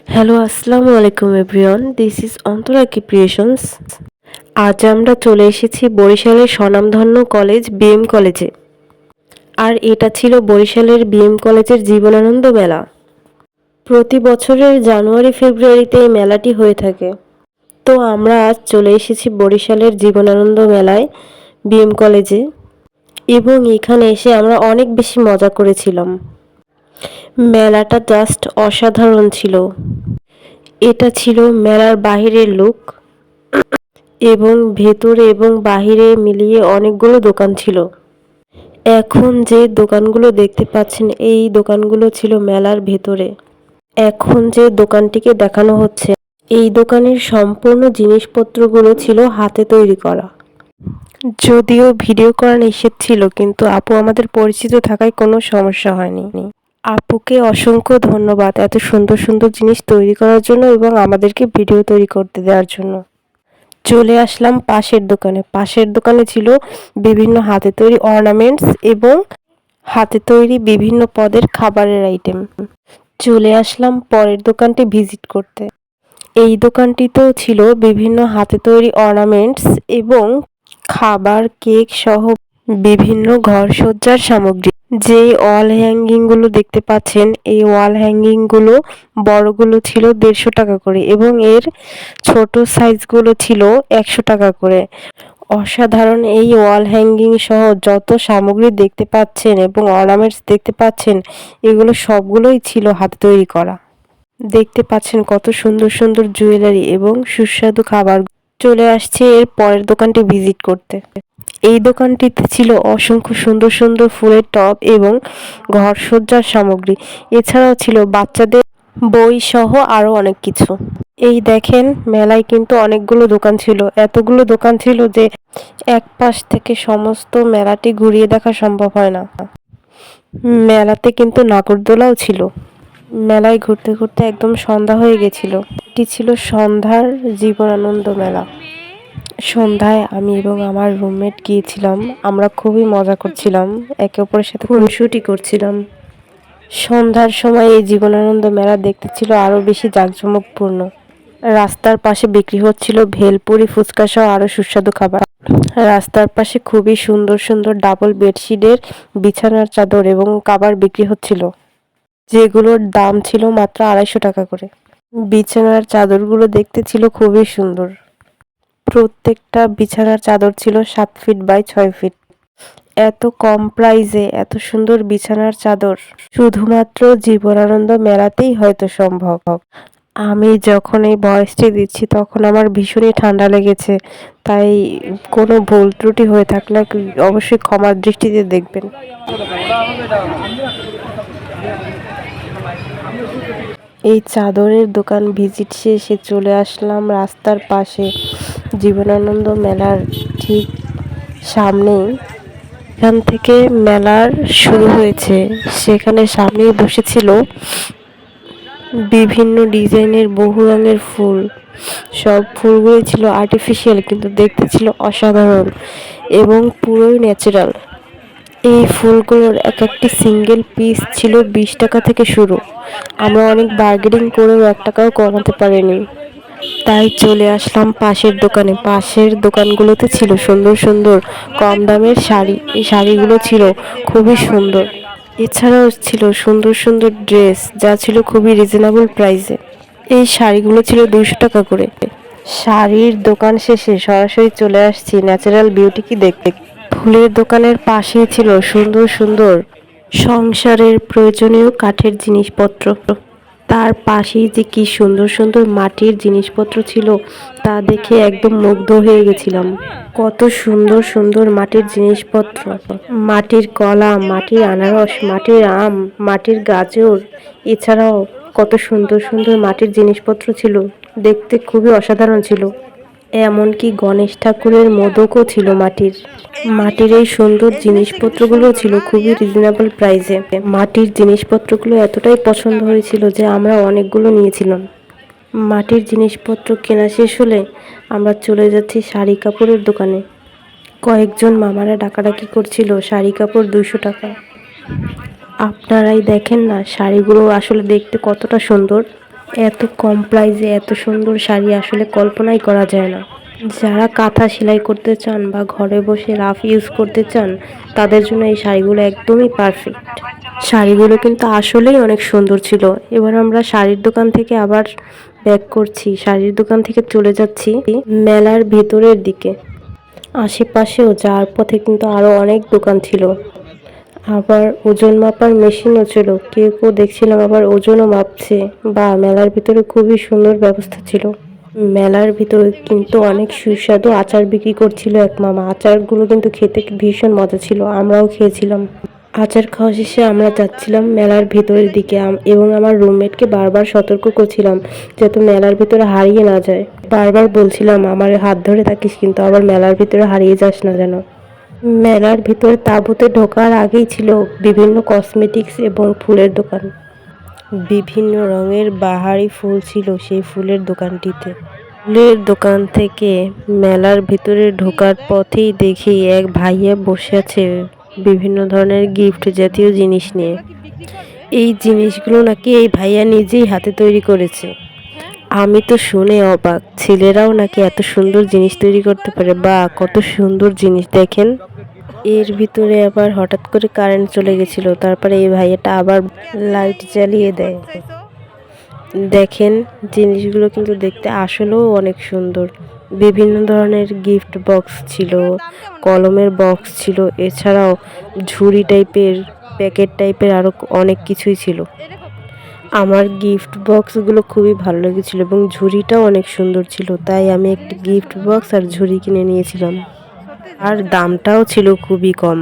Hello, আসসালামু আলাইকুম everyone. This is Antara creations. আজ আমরা চলে এসেছি বরিশালের স্বনামধন্য কলেজ বিএম কলেজে। আর এটা ছিল বরিশালের বিএম কলেজের জীবনানন্দ মেলা। প্রতি বছরের জানুয়ারি ফেব্রুয়ারিতে এই মেলাটি হয়ে থাকে। তো আমরা আজ চলে এসেছি বরিশালের জীবনানন্দ মেলায় বিএম কলেজে, এবং এখানে এসে আমরা অনেক বেশি মজা করেছিলাম। মেলাটা জাস্ট অসাধারণ ছিল। এটা ছিল মেলার বাহিরের লুক, এবং ভেতরে এবং বাহিরে মিলিয়ে অনেকগুলো দোকান ছিল। এখন যে দোকানগুলো দেখতে পাচ্ছেন এই দোকানগুলো ছিল মেলার ভেতরে। এখন যে দোকানটিকে দেখানো হচ্ছে এই দোকানের সম্পূর্ণ জিনিসপত্রগুলো ছিল হাতে তৈরি করা। যদিও ভিডিও করা নিষেধ ছিল, কিন্তু আপু আমাদের পরিচিত থাকায় কোনো সমস্যা হয়নি। আপুকে অসংখ্য ধন্যবাদ এত সুন্দর সুন্দর জিনিস তৈরি করার জন্য এবং আমাদেরকে ভিডিও তৈরি করতে দেওয়ার জন্য। চলে আসলাম পাশের দোকানে ছিল বিভিন্ন হাতে তৈরি অর্নামেন্টস এবং হাতে তৈরি বিভিন্ন পদের খাবারের আইটেম। চলে আসলাম পরের দোকানটি ভিজিট করতে। এই দোকানটিতেও ছিল বিভিন্ন হাতে তৈরি অর্নামেন্টস এবং খাবার, কেক সহ বিভিন্ন ঘরসজ্জার সামগ্রী। যে ওয়াল হ্যাঙ্গিংগুলো দেখতে পাচ্ছেন এই ওয়াল হ্যাঙ্গিংগুলো বড়গুলো ছিল 150 টাকা করে এবং এর ছোট সাইজগুলো ছিল 100 টাকা করে। অসাধারণ এই ওয়াল হ্যাঙ্গিং সহ যত সামগ্রী দেখতে পাচ্ছেন এবং অর্নামেন্টস দেখতে পাচ্ছেন এগুলো সবগুলোই ছিল হাতে তৈরি করা। দেখতে পাচ্ছেন কত সুন্দর সুন্দর জুয়েলারি এবং সুস্বাদু খাবার। চলে আসছে এর পরের দোকানটি ভিজিট করতে। এই দোকানটিতে ছিল অসংখ্য সুন্দর সুন্দর ফুলের টব এবং ঘরসজ্জার সামগ্রী। এছাড়াও ছিল বাচ্চাদের বই সহ আরও অনেক কিছু। এই দেখেন মেলায় কিন্তু অনেকগুলো দোকান ছিল, এতগুলো দোকান ছিল যে এক পাশ থেকে সমস্ত মেলাটি ঘুরিয়ে দেখা সম্ভব হয় না। মেলাতে কিন্তু নাগরদোলাও ছিল। মেলায় ঘুরতে ঘুরতে একদম সন্ধ্যা হয়ে গেছিল। এটি ছিল সন্ধ্যার জীবনানন্দ মেলা। সন্ধ্যায় আমি এবং আমার রুমমেট গিয়েছিলাম। আমরা খুবই মজা করছিলাম, একে অপরের সাথে খুনসুটি করছিলাম। সন্ধ্যার সময় এই জীবনানন্দ মেলা দেখতে ছিল আরও বেশি জাঁকজমকপূর্ণ। রাস্তার পাশে বিক্রি হচ্ছিল ভেলপুরি, ফুচকা সহ আরও সুস্বাদু খাবার। রাস্তার পাশে খুবই সুন্দর সুন্দর ডাবল বেডশিটের বিছানার চাদর এবং কাবার বিক্রি হচ্ছিল, যেগুলোর দাম ছিল মাত্র 250 টাকা করে। বিছানার চাদরগুলো দেখতে ছিল খুবই সুন্দর। প্রত্যেকটা বিছানার চাদর ছিল 7 ফিট বাই 6 ফিট। এত কম প্রাইসে এত সুন্দর বিছানার চাদর শুধুমাত্র জীবনানন্দ মেলাতেই হয়তো সম্ভব। আমি যখন এই ভয়েসটি দিচ্ছি তখন আমার ভীষণই ঠান্ডা লেগেছে, তাই কোনো ভুল ত্রুটি হয়ে থাকলে অবশ্যই ক্ষমার দৃষ্টিতে দেখবেন। এই চাদরের দোকান ভিজিট শেষে চলে আসলাম রাস্তার পাশে জীবনানন্দ মেলার ঠিক সামনেই। এখান থেকে মেলার শুরু হয়েছে, সেখানে সামনেই বসেছিল বিভিন্ন ডিজাইনের বহু রঙের ফুল। সব ফুলগুলো ছিল আর্টিফিশিয়াল, কিন্তু দেখতে ছিল অসাধারণ এবং পুরোই ন্যাচারাল। এই ফুলগুলোর এক একটি সিঙ্গেল পিস ছিল 20 টাকা থেকে শুরু। আমরা অনেক বার্গেনিং করেও 1 টাকাও কমাতে পারিনি, তাই চলে আসলাম পাশের দোকানে। পাশের দোকানগুলোতে ছিল সুন্দর সুন্দর কম দামের শাড়ি। এই শাড়িগুলো ছিল খুবই সুন্দর। এছাড়াও ছিল সুন্দর সুন্দর ড্রেস, যা ছিল খুবই রিজনেবল প্রাইসে। এই শাড়িগুলো ছিল 200 টাকা করে। শাড়ির দোকান শেষে সরাসরি চলে আসছি ন্যাচারাল বিউটি কি দেখতে। ফুলের দোকানের পাশেই ছিল সুন্দর সুন্দর সংসারের প্রয়োজনীয় কাঠের জিনিসপত্র। তার পাশেই যে কি সুন্দর সুন্দর মাটির জিনিসপত্র ছিল তা দেখে একদম মুগ্ধ হয়ে গেছিলাম। কত সুন্দর সুন্দর মাটির জিনিসপত্র, মাটির কলা, মাটির আনারস, মাটির আম, মাটির গাজর, এছাড়াও কত সুন্দর সুন্দর মাটির জিনিসপত্র ছিল, দেখতে খুবই অসাধারণ ছিল। এমনকি গণেশ ঠাকুরের মোদকও ছিল মাটির। মাটির এই সুন্দর জিনিসপত্রগুলো ছিল খুবই রিজনেবল প্রাইসে। মাটির জিনিসপত্রগুলো এতটাই পছন্দ হয়েছিল যে আমরা অনেকগুলো নিয়েছিলাম। মাটির জিনিসপত্র কেনা শেষ হলে আমরা চলে যাচ্ছি শাড়ি কাপড়ের দোকানে। কয়েকজন মামারা ডাকাডাকি করছিল শাড়ি কাপড় 200 টাকা। আপনারাই দেখেন না শাড়িগুলো আসলে দেখতে কতটা সুন্দর। এত কম প্রাইসে এত সুন্দর শাড়ি আসলে কল্পনাই করা যায় না। যারা কাঁথা সেলাই করতে চান বা ঘরে বসে রাফ ইউজ করতে চান তাদের জন্য এই শাড়িগুলো একদমই পারফেক্ট। শাড়িগুলো কিন্তু আসলেই অনেক সুন্দর ছিল। এবার আমরা শাড়ির দোকান থেকে আবার ব্যাক করছি, শাড়ির দোকান থেকে চলে যাচ্ছি মেলার ভেতরের দিকে। আশেপাশেও যাওয়ার পথে কিন্তু আরও অনেক দোকান ছিল, আবার ওজন মাপার মেশিনও ছিল, কেউ কেউ দেখছিলাম আবার ওজনও মাপছে। বা মেলার ভিতরে খুবই সুন্দর ব্যবস্থা ছিল। মেলার ভিতরে কিন্তু অনেক সুস্বাদু আচার বিক্রি করছিল এক মামা। আচারগুলো কিন্তু খেতে ভীষণ মজা ছিল, আমরাও খেয়েছিলাম। আচার খাওয়া শেষে আমরা যাচ্ছিলাম মেলার ভেতরের দিকে এবং আমার রুমমেটকে বারবার সতর্ক করছিলাম যাতে মেলার ভিতরে হারিয়ে না যায়। বারবার বলছিলাম আমার হাত ধরে থাকিস, কিন্তু আবার মেলার ভিতরে হারিয়ে যাস না যেন। মেলার ভিতরে তাঁবুতে ঢোকার আগেই ছিল বিভিন্ন কসমেটিক্স এবং ফুলের দোকান। বিভিন্ন রঙের বাহারি ফুল ছিল সেই ফুলের দোকানটিতে। ফুলের দোকান থেকে মেলার ভিতরে ঢোকার পথেই দেখি এক ভাইয়া বসে আছে বিভিন্ন ধরনের গিফট জাতীয় জিনিস নিয়ে। এই জিনিসগুলো নাকি এই ভাইয়া নিজেই হাতে তৈরি করেছে। আমি তো শুনে অবাক, ছেলেরাও নাকি এত সুন্দর জিনিস তৈরি করতে পারে। বা কত সুন্দর জিনিস দেখেন। এর ভিতরে আবার হঠাৎ করে কারেন্ট চলে গেছিল, তারপরে এই ভাইয়াটা আবার লাইট জ্বালিয়ে দেয়। দেখেন জিনিসগুলো কিন্তু দেখতে আসলেও অনেক সুন্দর। বিভিন্ন ধরনের গিফট বক্স ছিল, কলমের বক্স ছিল, এছাড়াও ঝুড়ি টাইপের, প্যাকেট টাইপের আরও অনেক কিছুই ছিল। আমার গিফট বক্সগুলো খুবই ভালো লেগেছিল এবং ঝুড়িটাও অনেক সুন্দর ছিল, তাই আমি একটি গিফট বক্স আর ঝুড়ি কিনে নিয়েছিলাম। আর দামটাও ছিল খুবই কম।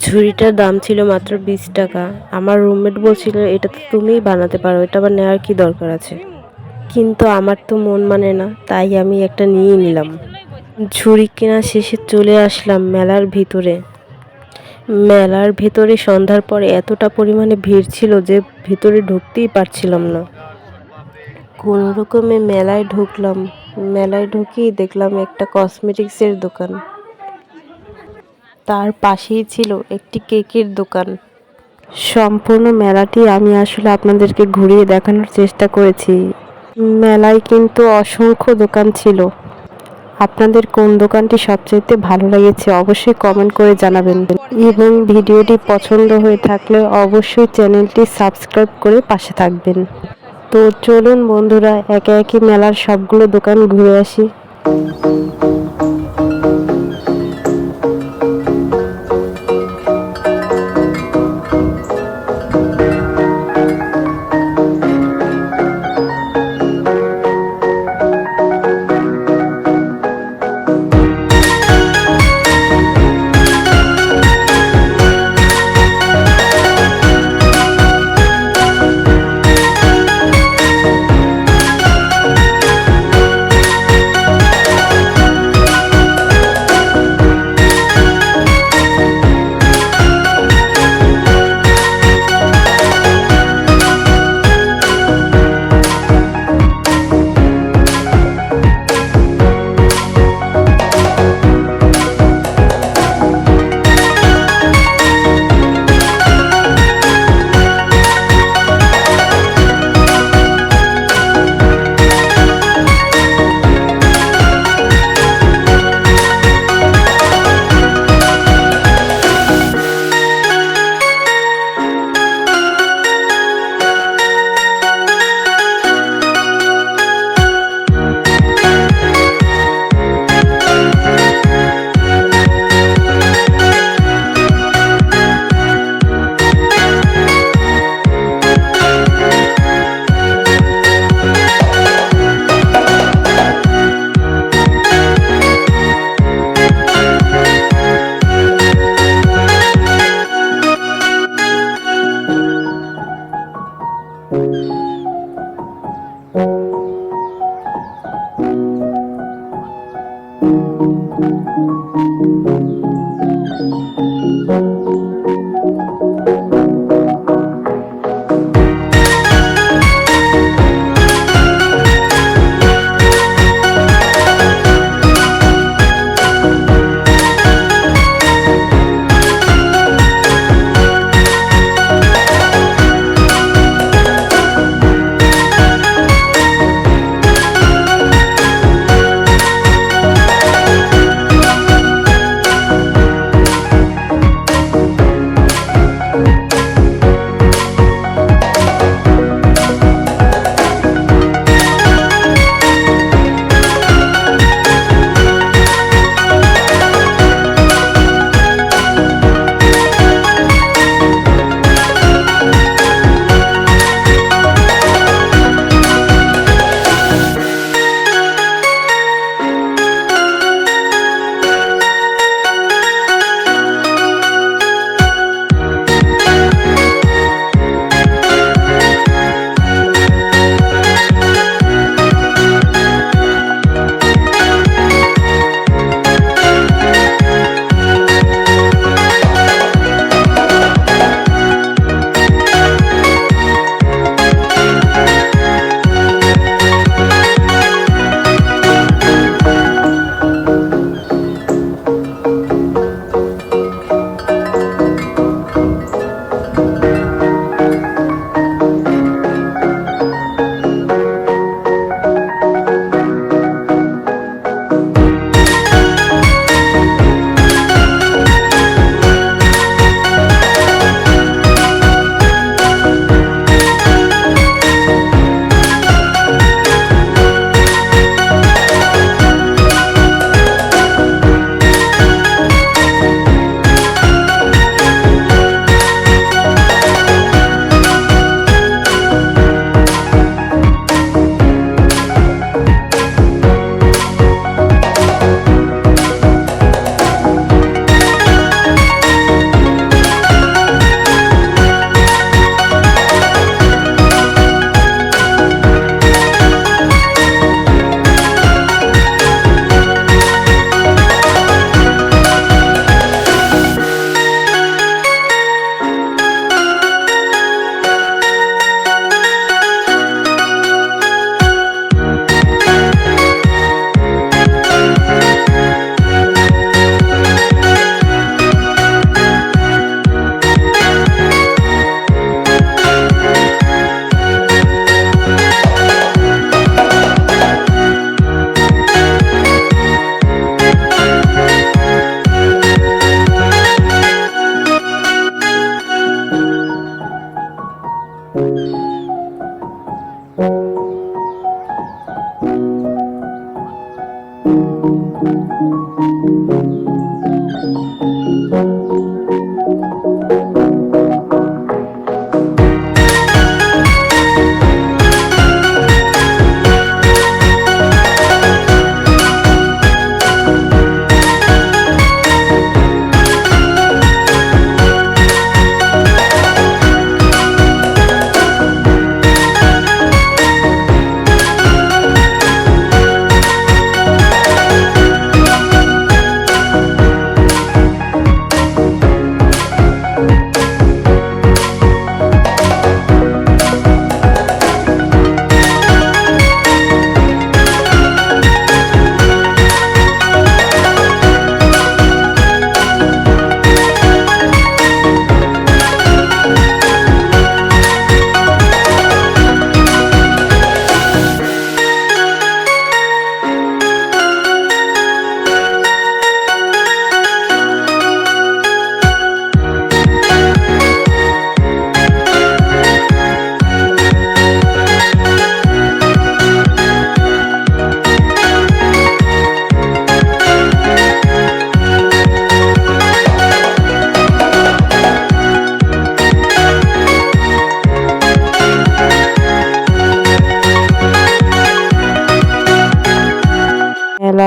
ঝুড়িটার দাম ছিল মাত্র 20 টাকা। আমার রুমমেট বলছিল এটা তো তুমিই বানাতে পারো, এটা আবার নেওয়ার কি দরকার আছে। কিন্তু আমার তো মন মানে না, তাই আমি একটা নিয়ে নিলাম। ঝুড়ি কেনা শেষে চলে আসলাম মেলার ভিতরে। মেলার ভেতরে সন্ধ্যার পরে এতটা পরিমাণে ভিড় ছিল যে ভিতরে ঢুকতেই পারছিলাম না। কোনো রকমে মেলায় ঢুকলাম। মেলায় ঢুকেই দেখলাম একটা কসমেটিক্সের দোকান, তার পাশেই ছিল একটি কেকের দোকান। সম্পূর্ণ মেলাটি আমি আসলে আপনাদেরকে ঘুরিয়ে দেখানোর চেষ্টা করেছি। মেলায় কিন্তু অসংখ্য দোকান ছিল। আপনাদের কোন দোকানটি সবচেয়ে ভালো লেগেছে অবশ্যই কমেন্ট করে জানাবেন, এবং ভিডিওটি পছন্দ হয়ে থাকলে অবশ্যই চ্যানেলটি সাবস্ক্রাইব করে পাশে থাকবেন। তো চলুন বন্ধুরা একে একে মেলার সবগুলো দোকান ঘুরে আসি।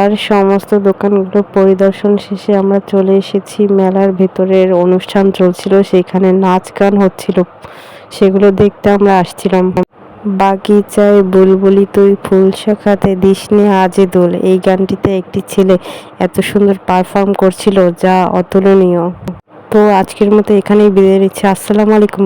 মেলার সমস্ত দোকানগুলো পরিদর্শন শেষে আমরা চলে এসেছি মেলার ভেতরের অনুষ্ঠান চলছিল, সেখানে নাচ গান হচ্ছিল, সেগুলো দেখতে আমরা আসছিলাম। বাগিচায় বুলবুলি তুই ফুল শাখাতে দিসনে আজে দোল, এই গানটিতে একটি ছেলে এত সুন্দর পারফর্ম করছিল যা অতুলনীয়। তো আজকের মতো এখানেই বিদায় নিচ্ছি। আসসালামু আলাইকুম।